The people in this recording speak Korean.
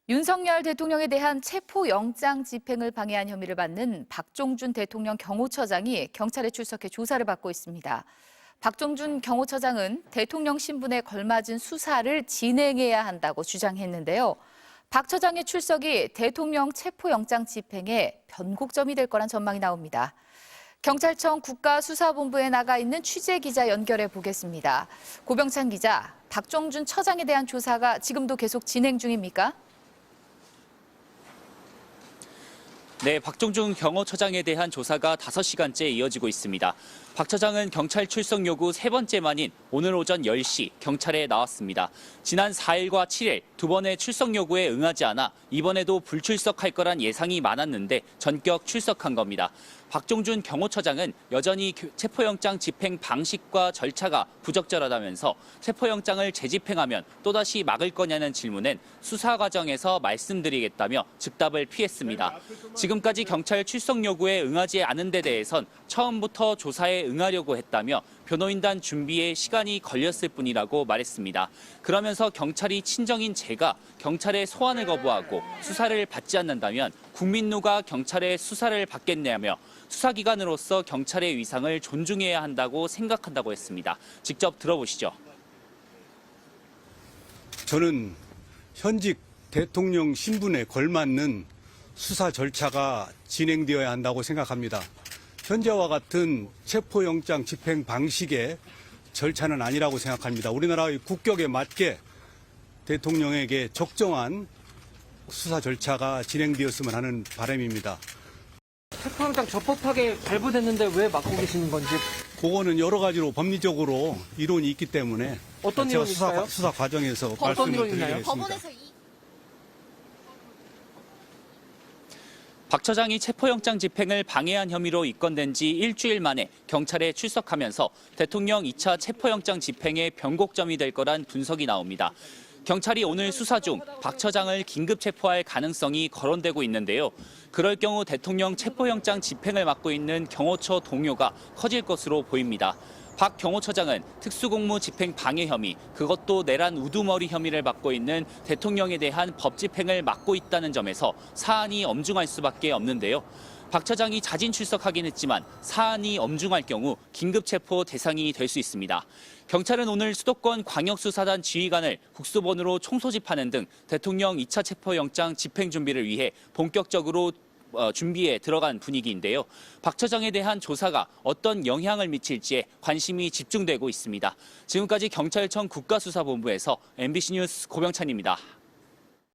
윤석열 대통령에 대한 체포영장 집행을 방해한 혐의를 받는 박종준 대통령 경호처장이 경찰에 출석해 조사를 받고 있습니다. 박종준 경호처장은 대통령 신분에 걸맞은 수사를 진행해야 한다고 주장했는데요. 박 처장의 출석이 대통령 체포영장 집행에 변곡점이 될 거란 전망이 나옵니다. 경찰청 국가수사본부에 나가 있는 취재기자 연결해 보겠습니다. 고병찬 기자, 박종준 처장에 대한 조사가 지금도 계속 진행 중입니까? 네, 박종준 경호처장에 대한 조사가 5시간째 이어지고 있습니다. 박 처장은 경찰 출석 요구 세 번째 만인 오늘 오전 10시 경찰에 나왔습니다. 지난 4일과 7일 두 번의 출석 요구에 응하지 않아 이번에도 불출석할 거란 예상이 많았는데 전격 출석한 겁니다. 박종준 경호처장은 여전히 체포영장 집행 방식과 절차가 부적절하다면서 체포영장을 재집행하면 또다시 막을 거냐는 질문엔 수사 과정에서 말씀드리겠다며 즉답을 피했습니다. 지금까지 경찰 출석 요구에 응하지 않은 데 대해선 처음부터 조사에 응하려고 했다며 변호인단 준비에 시간이 걸렸을 뿐이라고 말했습니다. 그러면서 경찰이 친정인 제가 경찰의 소환을 거부하고 수사를 받지 않는다면 국민누가 경찰의 수사를 받겠냐며 수사기관으로서 경찰의 위상을 존중해야 한다고 생각한다고 했습니다. 직접 들어보시죠. 저는 현직 대통령 신분에 걸맞는 수사 절차가 진행되어야 한다고 생각합니다. 현재와 같은 체포영장 집행 방식의 절차는 아니라고 생각합니다. 우리나라의 국격에 맞게 대통령에게 적정한 수사 절차가 진행되었으면 하는 바람입니다. 체포영장 적법하게 발부됐는데 왜 막고 계시는 건지. 그거는 여러 가지로 법리적으로 이론이 있기 때문에 어떤 제가 이론이 있어요? 수사 과정에서 어떤 이론이 말씀을 있나요? 드리겠습니다. 박 처장이 체포영장 집행을 방해한 혐의로 입건된 지 일주일 만에 경찰에 출석하면서 대통령 2차 체포영장 집행에 변곡점이 될 거란 분석이 나옵니다. 경찰이 오늘 수사 중 박 처장을 긴급 체포할 가능성이 거론되고 있는데요. 그럴 경우 대통령 체포영장 집행을 맡고 있는 경호처 동료가 커질 것으로 보입니다. 박 경호처장은 특수공무 집행 방해 혐의, 그것도 내란 우두머리 혐의를 받고 있는 대통령에 대한 법 집행을 맡고 있다는 점에서 사안이 엄중할 수밖에 없는데요. 박 처장이 자진 출석하긴 했지만 사안이 엄중할 경우 긴급체포 대상이 될 수 있습니다. 경찰은 오늘 수도권 광역수사단 지휘관을 국수본으로 총소집하는 등 대통령 2차 체포영장 집행 준비를 위해 본격적으로 준비에 들어간 분위기인데요. 박 처장에 대한 조사가 어떤 영향을 미칠지에 관심이 집중되고 있습니다. 지금까지 경찰청 국가수사본부에서 MBC 뉴스 고병찬입니다.